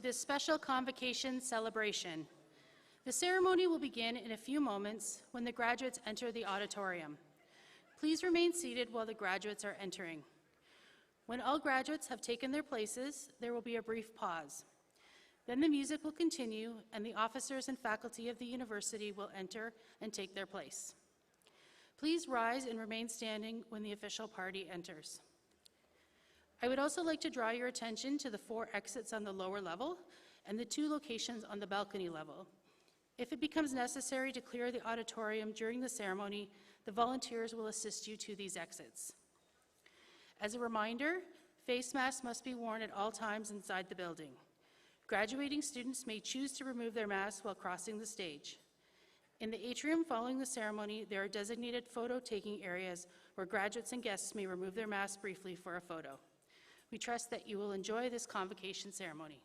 this special convocation celebration. The ceremony will begin in a few moments when the graduates enter the auditorium. Please remain seated while the graduates are entering. When all graduates have taken their places, there will be a brief pause. Then the music will continue and the officers and faculty of the university will enter and take their place. Please rise and remain standing when the official party enters. I would also like to draw your attention to the 4 exits on the lower level and the 2 locations on the balcony level. If it becomes necessary to clear the auditorium during the ceremony, the volunteers will assist you to these exits. As a reminder, face masks must be worn at all times inside the building. Graduating students may choose to remove their masks while crossing the stage. In the atrium following the ceremony, there are designated photo-taking areas where graduates and guests may remove their masks briefly for a photo. We trust that you will enjoy this convocation ceremony.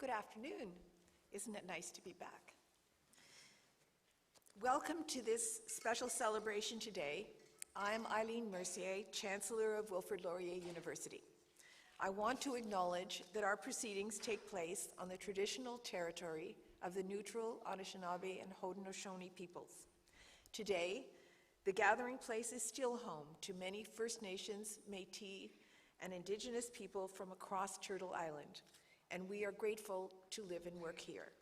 Good afternoon. Isn't it nice to be back? Welcome to this special celebration today. I'm Eileen Mercier, Chancellor of Wilfrid Laurier University. I want to acknowledge that our proceedings take place on the traditional territory of the neutral Anishinaabe and Haudenosaunee peoples. Today, the gathering place is still home to many First Nations, Métis, and Indigenous people from across Turtle Island, and we are grateful to live and work here.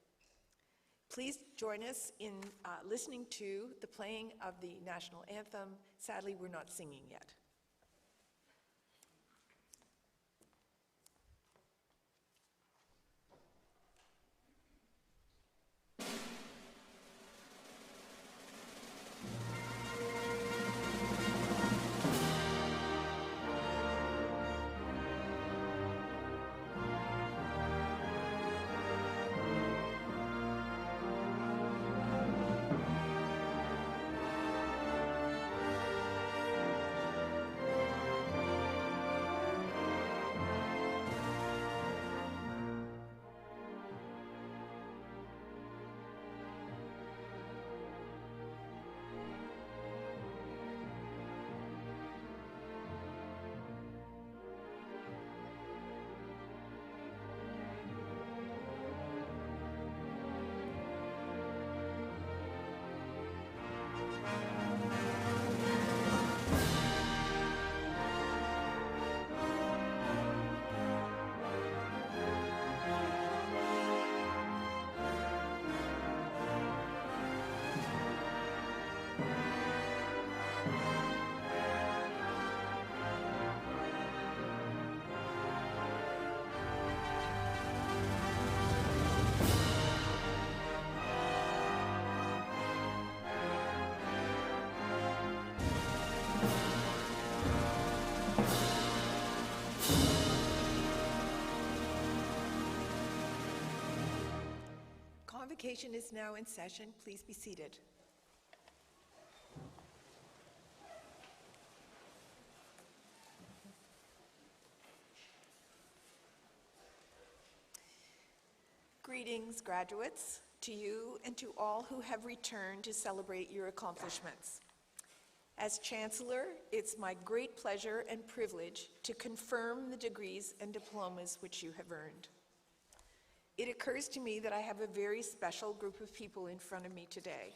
Please join us in listening to the playing of the national anthem. Sadly, we're not singing yet. Convocation is now in session. Please be seated. Greetings, graduates, to you and to all who have returned to celebrate your accomplishments. As Chancellor, it's my great pleasure and privilege to confirm the degrees and diplomas which you have earned. It occurs to me that I have a very special group of people in front of me today.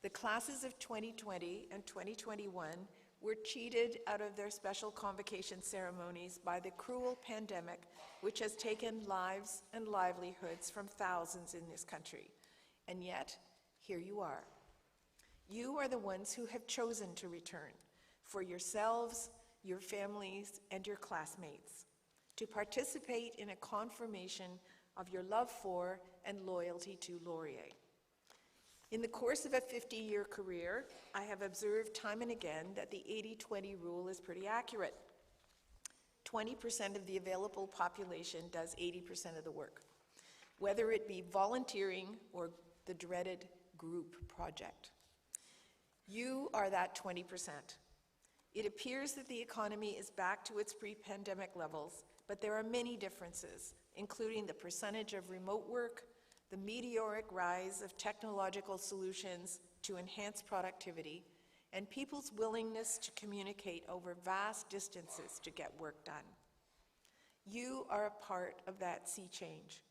The classes of 2020 and 2021 were cheated out of their special convocation ceremonies by the cruel pandemic which has taken lives and livelihoods from thousands in this country. And yet, here you are. You are the ones who have chosen to return for yourselves, your families, and your classmates, to participate in a confirmation of your love for and loyalty to Laurier. In the course of a 50-year career, I have observed time and again that the 80-20 rule is pretty accurate. 20% of the available population does 80% of the work, whether it be volunteering or the dreaded group project. You are that 20%. It appears that the economy is back to its pre-pandemic levels, but there are many differences, including the percentage of remote work, the meteoric rise of technological solutions to enhance productivity, and people's willingness to communicate over vast distances to get work done. You are a part of that sea change.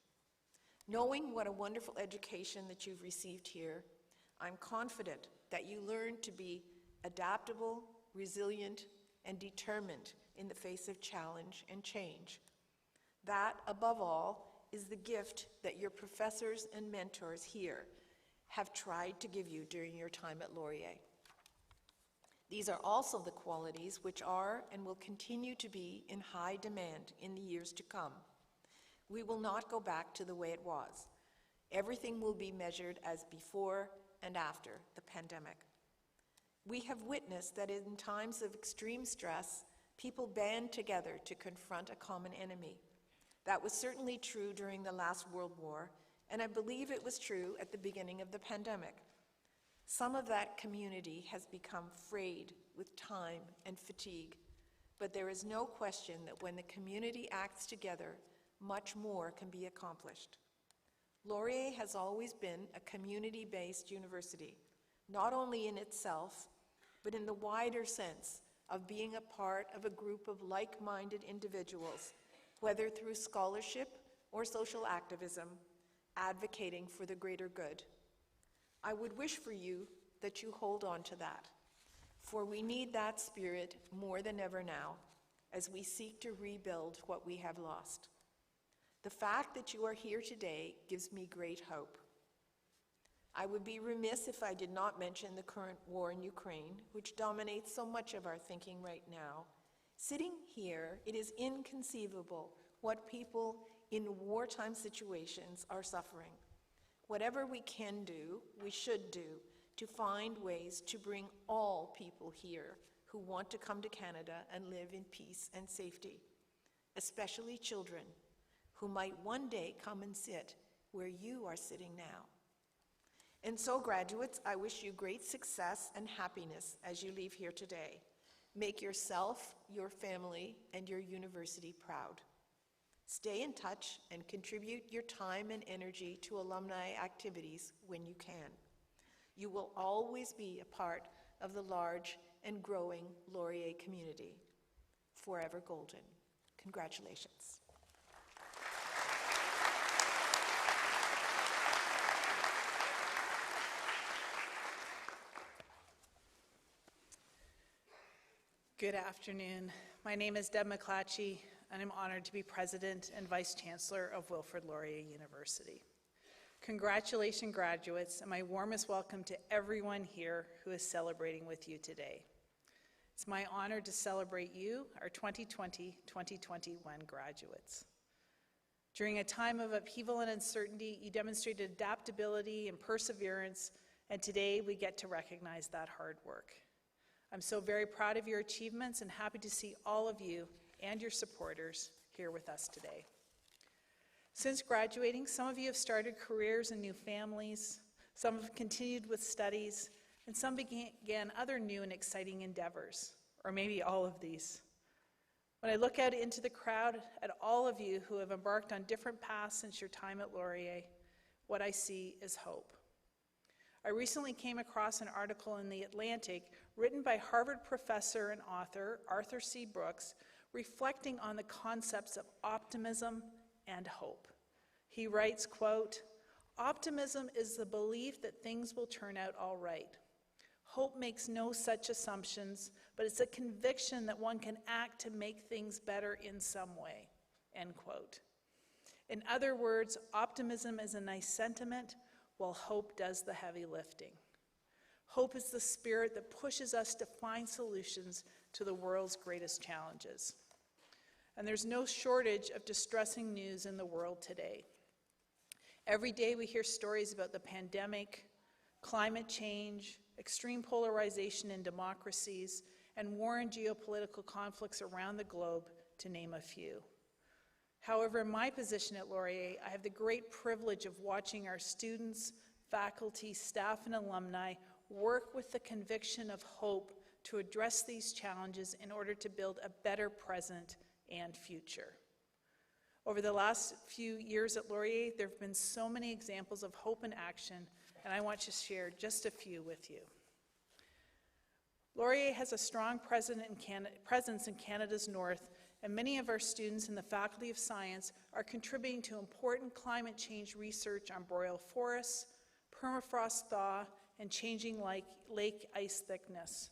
Knowing what a wonderful education that you've received here, I'm confident that you learn to be adaptable, resilient, and determined in the face of challenge and change. That, above all, is the gift that your professors and mentors here have tried to give you during your time at Laurier. These are also the qualities which are and will continue to be in high demand in the years to come. We will not go back to the way it was. Everything will be measured as before and after the pandemic. We have witnessed that in times of extreme stress, people band together to confront a common enemy. That was certainly true during the last World War, and I believe it was true at the beginning of the pandemic. Some of that community has become frayed with time and fatigue, but there is no question that when the community acts together, much more can be accomplished. Laurier has always been a community-based university, not only in itself, but in the wider sense of being a part of a group of like-minded individuals, whether through scholarship or social activism, advocating for the greater good. I would wish for you that you hold on to that, for we need that spirit more than ever now as we seek to rebuild what we have lost. The fact that you are here today gives me great hope. I would be remiss if I did not mention the current war in Ukraine, which dominates so much of our thinking right now. Sitting here, it is inconceivable what people in wartime situations are suffering. Whatever we can do, we should do to find ways to bring all people here who want to come to Canada and live in peace and safety, especially children who might one day come and sit where you are sitting now. And so, graduates, I wish you great success and happiness as you leave here today. Make yourself, your family, and your university proud. Stay in touch and contribute your time and energy to alumni activities when you can. You will always be a part of the large and growing Laurier community. Forever golden. Congratulations. Good afternoon. My name is Deb McClatchy, and I'm honored to be President and Vice Chancellor of Wilfrid Laurier University. Congratulations, graduates, and my warmest welcome to everyone here who is celebrating with you today. It's my honor to celebrate you, our 2020-2021 graduates. During a time of upheaval and uncertainty, you demonstrated adaptability and perseverance, and today we get to recognize that hard work. I'm so very proud of your achievements and happy to see all of you and your supporters here with us today. Since graduating, some of you have started careers and new families, some have continued with studies, and some began other new and exciting endeavors, or maybe all of these. When I look out into the crowd at all of you who have embarked on different paths since your time at Laurier, what I see is hope. I recently came across an article in The Atlantic written by Harvard professor and author Arthur C. Brooks, reflecting on the concepts of optimism and hope. He writes, quote, "Optimism is the belief that things will turn out all right. Hope makes no such assumptions, but it's a conviction that one can act to make things better in some way," end quote. In other words, optimism is a nice sentiment, while hope does the heavy lifting. Hope is the spirit that pushes us to find solutions to the world's greatest challenges. And there's no shortage of distressing news in the world today. Every day we hear stories about the pandemic, climate change, extreme polarization in democracies, and war and geopolitical conflicts around the globe, to name a few. However, in my position at Laurier, I have the great privilege of watching our students, faculty, staff, and alumni work with the conviction of hope to address these challenges in order to build a better present and future. Over the last few years at Laurier, there have been so many examples of hope in action, and I want to share just a few with you. Laurier has a strong presence in Canada's north, and many of our students in the Faculty of Science are contributing to important climate change research on boreal forests, permafrost thaw, and changing lake ice thickness.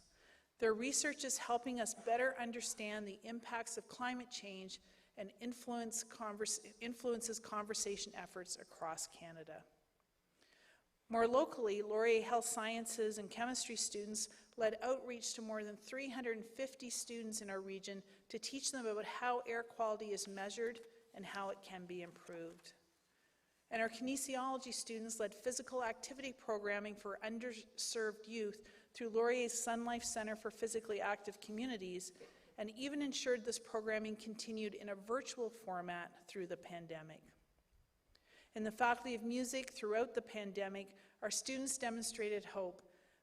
Their research is helping us better understand the impacts of climate change and influences conversation efforts across Canada. More locally, Laurier Health Sciences and Chemistry students led outreach to more than 350 students in our region to teach them about how air quality is measured and how it can be improved. And our kinesiology students led physical activity programming for underserved youth through Laurier's Sun Life Center for Physically Active Communities, and even ensured this programming continued in a virtual format through the pandemic. In the Faculty of Music, throughout the pandemic, our students demonstrated hope,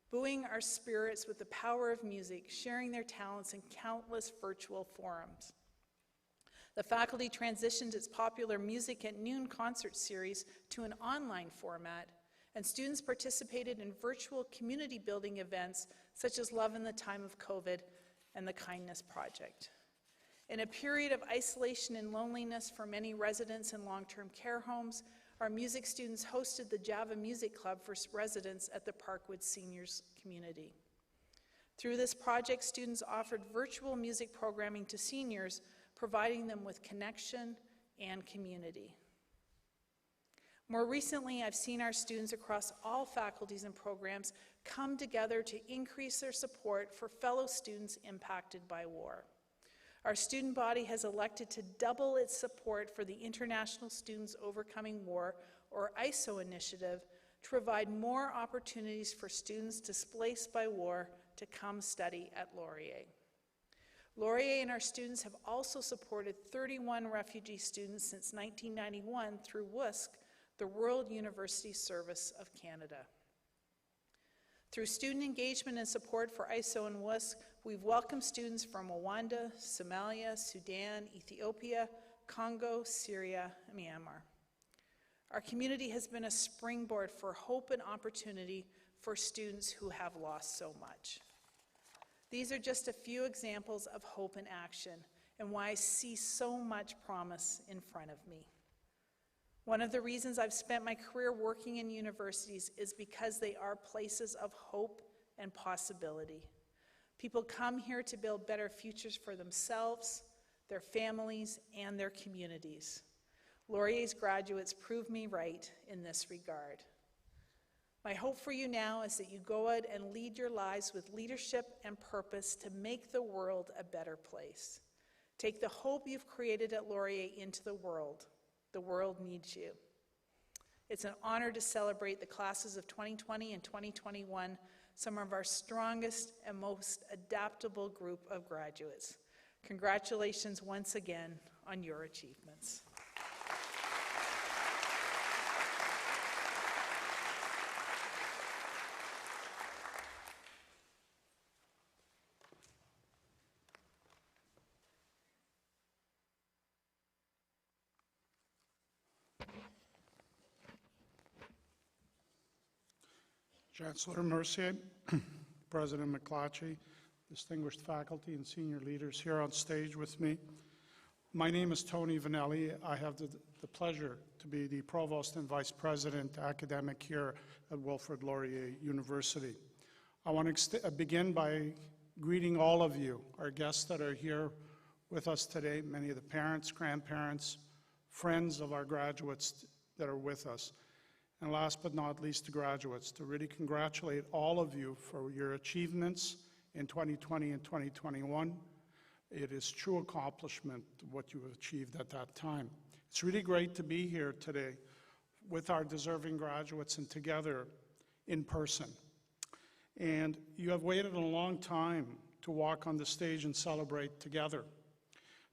buoying our spirits with the power of music, sharing their talents in countless virtual forums. The faculty transitioned its popular Music at Noon concert series to an online format, and students participated in virtual community building events such as Love in the Time of COVID and the Kindness Project. In a period of isolation and loneliness for many residents in long-term care homes, our music students hosted the Java Music Club for residents at the Parkwood Seniors Community. Through this project, students offered virtual music programming to seniors, providing them with connection and community. More recently, I've seen our students across all faculties and programs come together to increase their support for fellow students impacted by war. Our student body has elected to double its support for the International Students Overcoming War, or ISO initiative, to provide more opportunities for students displaced by war to come study at Laurier. Laurier and our students have also supported 31 refugee students since 1991 through WUSC, the World University Service of Canada. Through student engagement and support for ISO and WUSC, we've welcomed students from Rwanda, Somalia, Sudan, Ethiopia, Congo, Syria, and Myanmar. Our community has been a springboard for hope and opportunity for students who have lost so much. These are just a few examples of hope in action and why I see so much promise in front of me. One of the reasons I've spent my career working in universities is because they are places of hope and possibility. People come here to build better futures for themselves, their families, and their communities. Laurier's graduates prove me right in this regard. My hope for you now is that you go out and lead your lives with leadership and purpose to make the world a better place. Take the hope you've created at Laurier into the world. The world needs you. It's an honor to celebrate the classes of 2020 and 2021, some of our strongest and most adaptable group of graduates. Congratulations once again on your achievements. Chancellor Mercier, President McClatchy, distinguished faculty and senior leaders here on stage with me. My name is Tony Vanelli. I have the pleasure to be the Provost and Vice President academic here at Wilfrid Laurier University. I want to begin by greeting all of you, our guests that are here with us today, many of the parents, grandparents, friends of our graduates that are with us. And last but not least, the graduates, to really congratulate all of you for your achievements in 2020 and 2021. It is true accomplishment, what you achieved at that time. It's really great to be here today with our deserving graduates and together in person. And you have waited a long time to walk on the stage and celebrate together.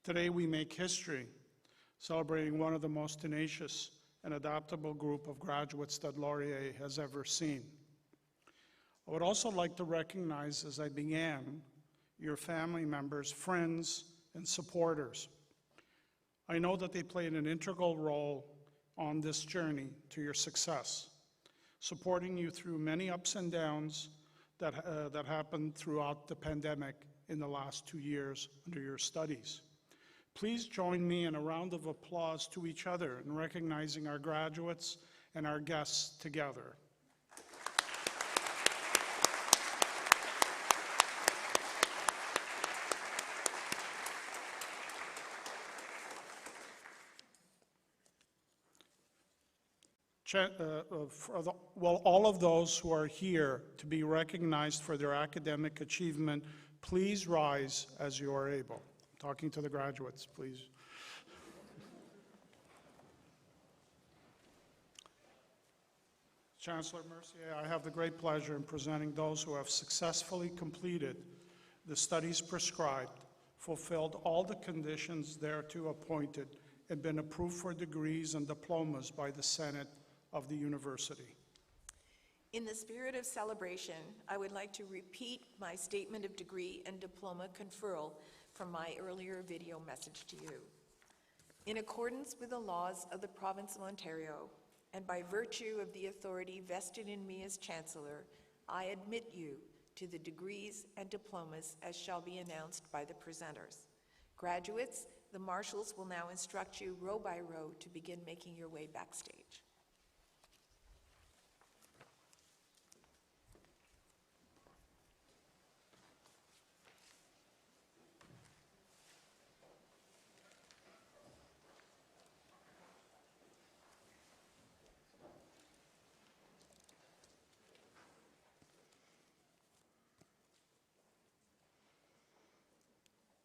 Today we make history, celebrating one of the most tenacious and adaptable group of graduates that Laurier has ever seen. I would also like to recognize, as I began, your family members, friends, and supporters. I know that they played an integral role on this journey to your success, supporting you through many ups and downs that happened throughout the pandemic in the last 2 years under your studies. Please join me in a round of applause to each other in recognizing our graduates and our guests together. All of those who are here to be recognized for their academic achievement, please rise as you are able. Talking to the graduates, please. Chancellor Mercier, I have the great pleasure in presenting those who have successfully completed the studies prescribed, fulfilled all the conditions thereto appointed, and been approved for degrees and diplomas by the Senate of the university. In the spirit of celebration, I would like to repeat my statement of degree and diploma conferral from my earlier video message to you. In accordance with the laws of the Province of Ontario, and by virtue of the authority vested in me as Chancellor, I admit you to the degrees and diplomas as shall be announced by the presenters. Graduates, the marshals will now instruct you row by row to begin making your way backstage.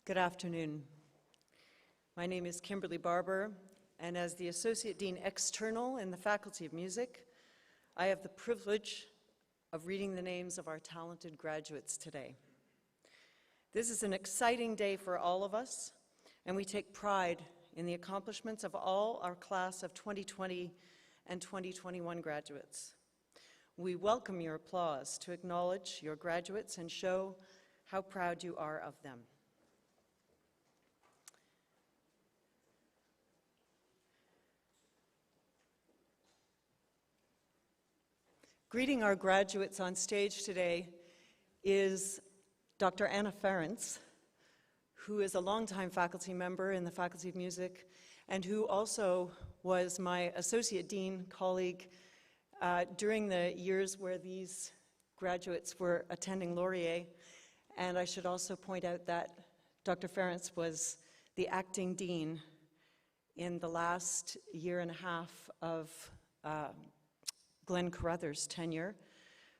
Good afternoon. My name is Kimberly Barber, and as the Associate Dean External in the Faculty of Music, I have the privilege of reading the names of our talented graduates today. This is an exciting day for all of us, and we take pride in the accomplishments of all our class of 2020 and 2021 graduates. We welcome your applause to acknowledge your graduates and show how proud you are of them. Greeting our graduates on stage today is Dr. Anna Ferentz, who is a longtime faculty member in the Faculty of Music and who also was my associate dean colleague during the years where these graduates were attending Laurier. And I should also point out that Dr. Ferentz was the acting dean in the last year and a half of Glenn Carruthers' tenure,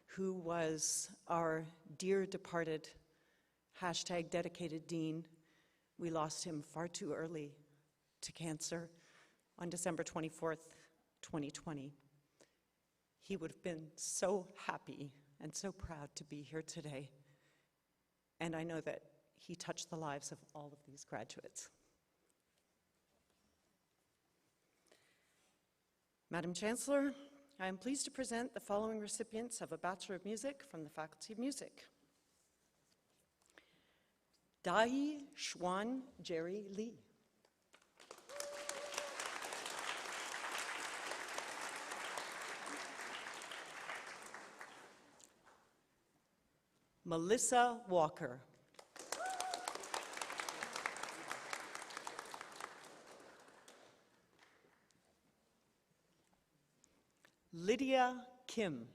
who was our dear departed #dedicated dean. We lost him far too early to cancer on December 24th, 2020. He would have been so happy and so proud to be here today. And I know that he touched the lives of all of these graduates. Madam Chancellor, I am pleased to present the following recipients of a Bachelor of Music from the Faculty of Music. Dai Xuan Jerry Lee. Melissa Walker. Lydia Kim.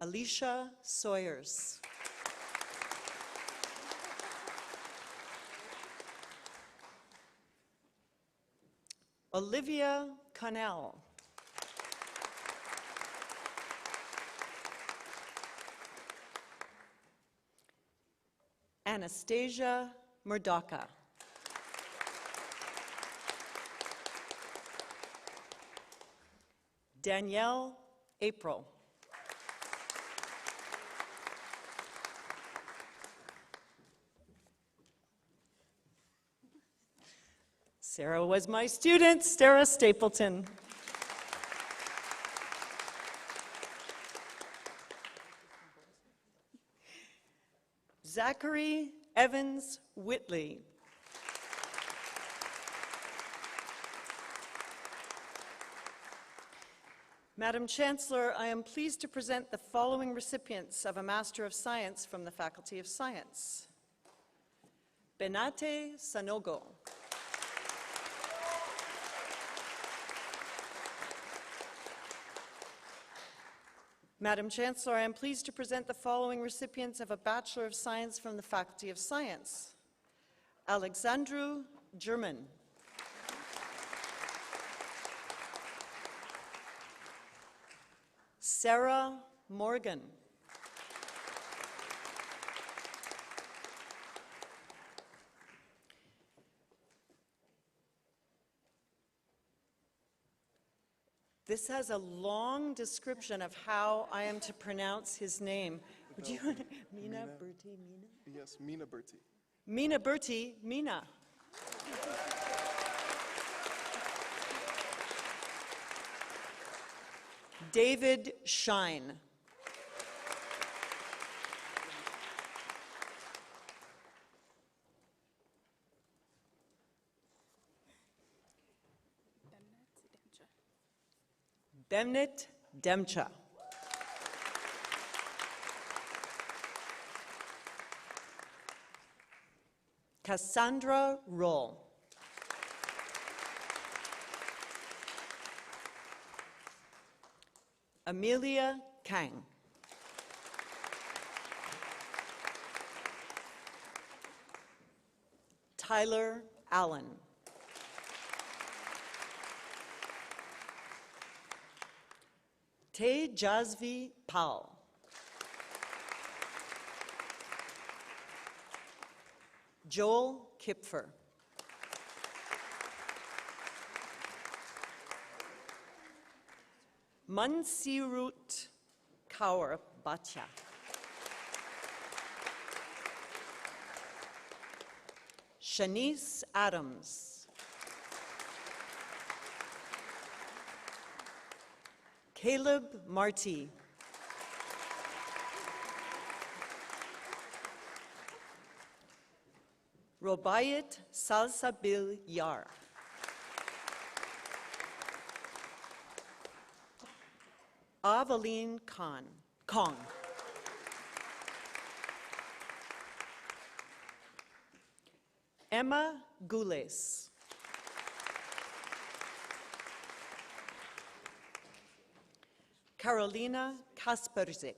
Alicia Sawyers. Olivia Connell. Anastasia Murdoka. Danielle April. Sarah was my student, Sarah Stapleton. Zachary Evans Whitley. Madam Chancellor, I am pleased to present the following recipients of a Master of Science from the Faculty of Science. Benate Sanogo. Madam Chancellor, I am pleased to present the following recipients of a Bachelor of Science from the Faculty of Science. Alexandru German. Sarah Morgan. This has a long description of how I am to pronounce his name. Would you, Mina Bertie, Mina? Yes, Mina Bertie. Mina Bertie, Mina. David Shine. Demnit Demcha. Cassandra Roll. Amelia Kang. Tyler Allen. Te Jasvi Pal. Joel Kipfer. Mansirut Kaur Batya. Shanice Adams. Caleb Marty. Robayat Salsabil Yar. Aveline Kong. Emma Gules. Carolina Kasperzik.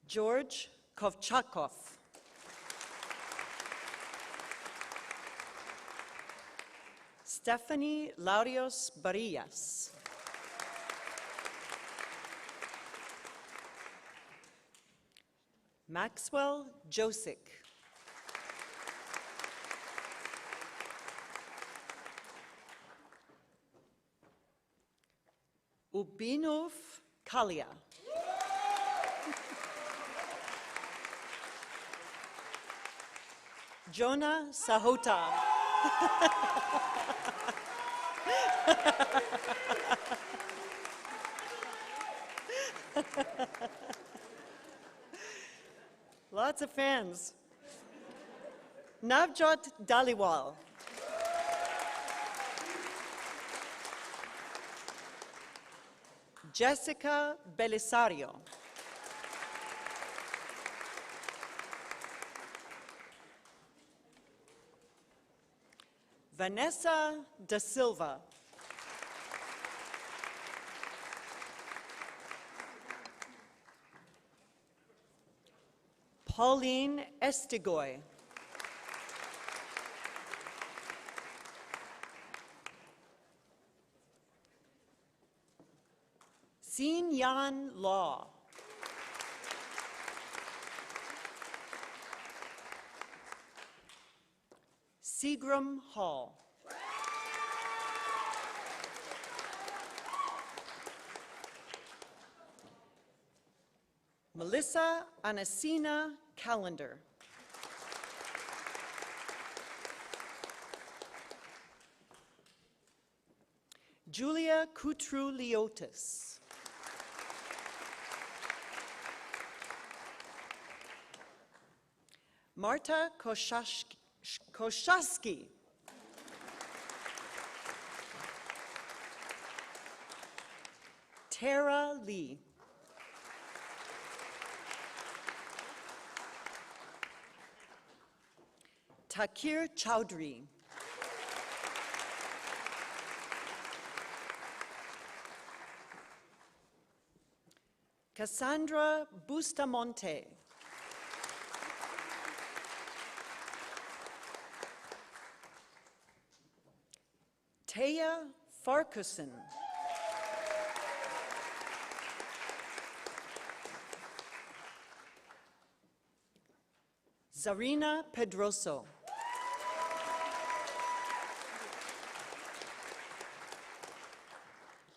George Kovchakov. Stephanie Laurios Barillas. Maxwell Josick. Ubinov Kalia. Jonah Sahota. Lots of fans. Navjot Daliwal. Jessica Belisario. Vanessa Da Silva. Pauline Estigoy. Sin Yan Law. Seagram Hall. Melissa Anasina Calendar. Julia Kutru-Leotis. Marta Koshasky. Tara Lee. Takir Chowdhury. Cassandra Bustamonte. Taya Farquharson. Zarina Pedroso.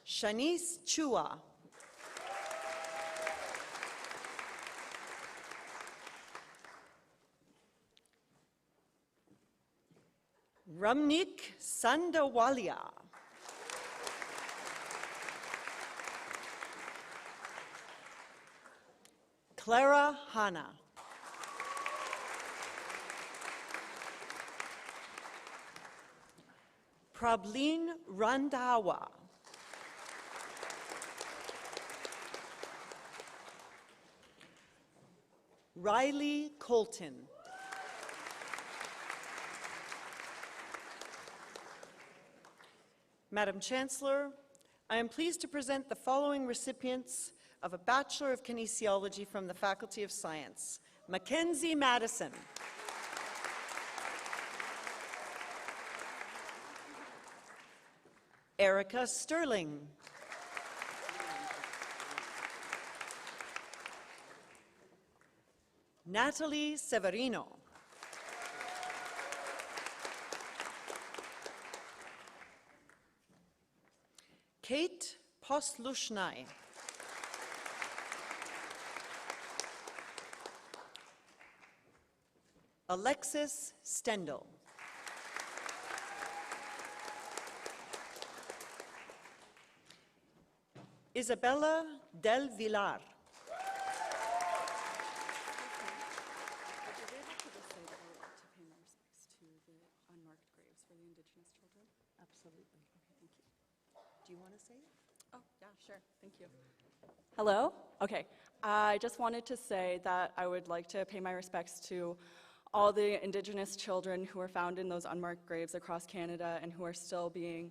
Shanice Chua. Ramnik Sandawalia. Clara Hanna. Prableen Randhawa. Riley Colton. Madam Chancellor, I am pleased to present the following recipients of a Bachelor of Kinesiology from the Faculty of Science. Mackenzie Madison. Erica Sterling. Natalie Severino. Kate Poslushnai. Alexis Stendel. Isabella Del Villar. Absolutely. Okay, thank you. Do you want to say it? Oh, yeah, sure. Thank you. Hello? Okay. I just wanted to say that I would like to pay my respects to all the Indigenous children who were found in those unmarked graves across Canada and who are still being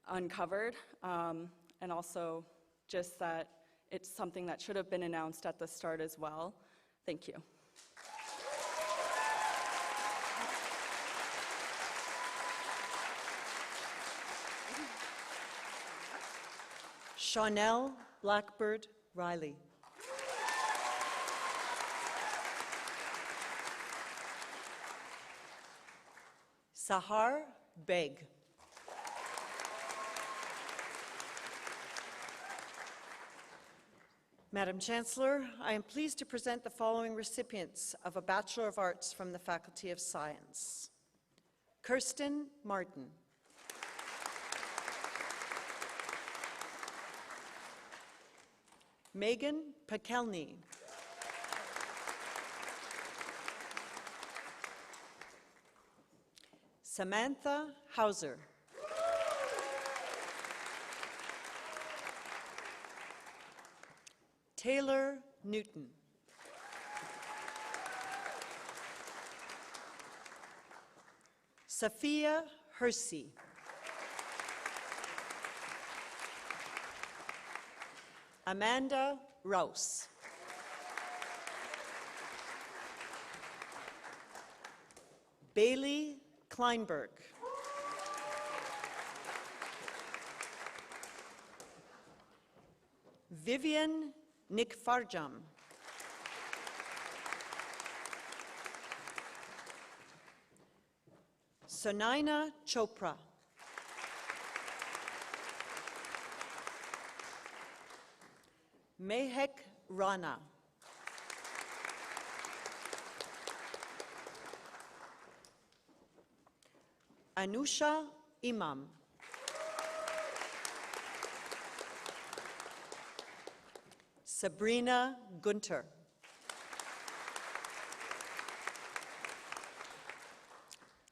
uncovered, and also just that it's something that should have been announced at the start as well. Thank you. Chanel Blackbird Riley. Sahar Beg. Madam Chancellor, I am pleased to present the following recipients of a Bachelor of Arts from the Faculty of Science. Kirsten Martin. Megan Pekelny. Samantha Hauser. Taylor Newton. Sophia Hersey. Amanda Rouse. Bailey Kleinberg. Vivian Nick Farjam. Sunaina Chopra. Mehek Rana. Anusha Imam. Sabrina Gunter.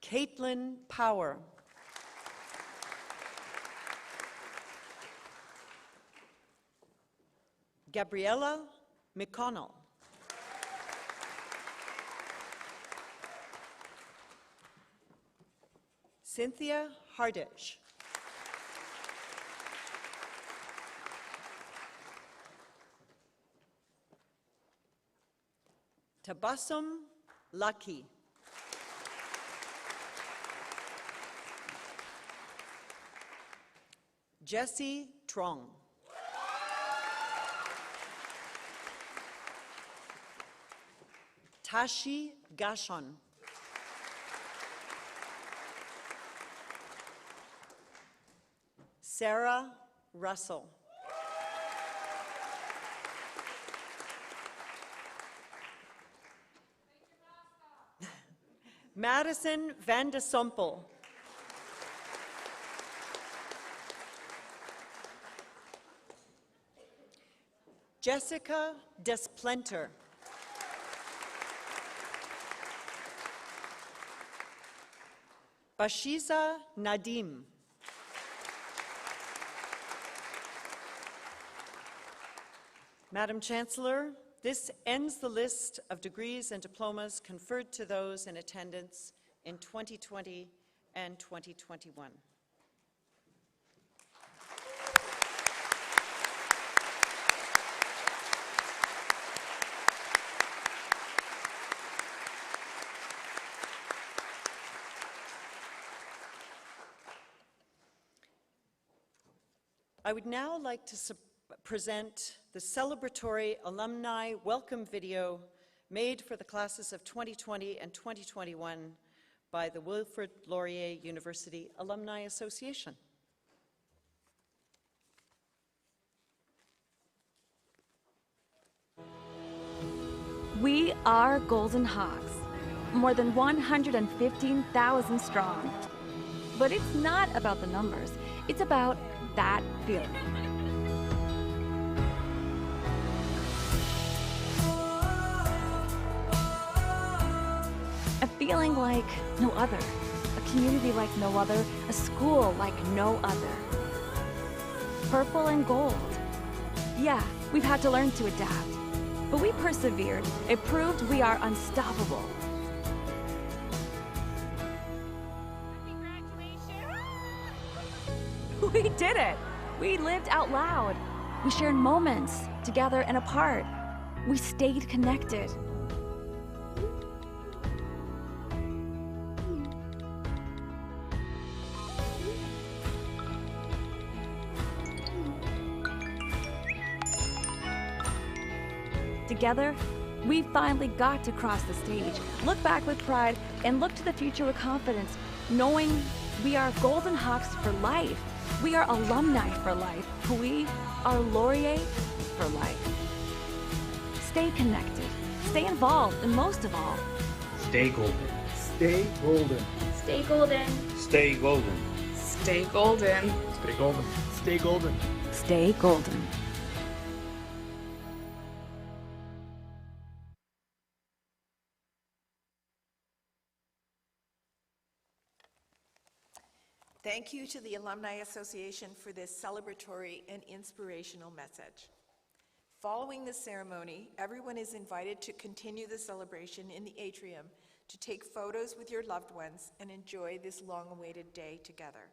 Caitlin Power. Gabriella McConnell. Cynthia Harditch. Tabassum Lucky. Jesse Trong. Tashi Gashon. Sarah Russell. Madison Van de Sompel. Jessica Desplenter. Bashiza Nadim. Madam Chancellor, this ends the list of degrees and diplomas conferred to those in attendance in 2020 and 2021. I would now like to present the celebratory alumni welcome video made for the classes of 2020 and 2021 by the Wilfrid Laurier University Alumni Association. We are Golden Hawks, more than 115,000 strong. But it's not about the numbers, it's about that feeling. A feeling like no other, a community like no other, a school like no other. Purple and gold. Yeah, we've had to learn to adapt, but we persevered. It proved we are unstoppable. We did it! We lived out loud. We shared moments, together and apart. We stayed connected. Together, we finally got to cross the stage, look back with pride, and look to the future with confidence, knowing we are Golden Hawks for life. We are alumni for life. We are Laurier for life. Stay connected, stay involved, and most of all, stay golden. Stay golden. stay golden. Stay golden. Stay golden. Stay golden. Stay golden. Stay golden. Thank you to the Alumni Association for this celebratory and inspirational message. Following the ceremony, everyone is invited to continue the celebration in the atrium to take photos with your loved ones and enjoy this long-awaited day together.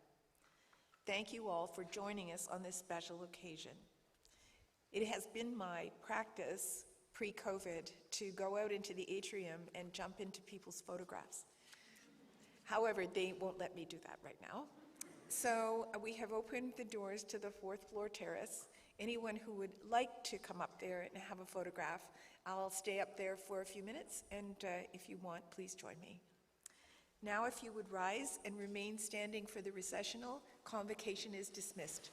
Thank you all for joining us on this special occasion. It has been my practice pre-COVID to go out into the atrium and jump into people's photographs. However, they won't let me do that right now. So we have opened the doors to the fourth floor terrace. Anyone who would like to come up there and have a photograph, I'll stay up there for a few minutes, and if you want, please join me. Now, if you would rise and remain standing for the recessional, convocation is dismissed.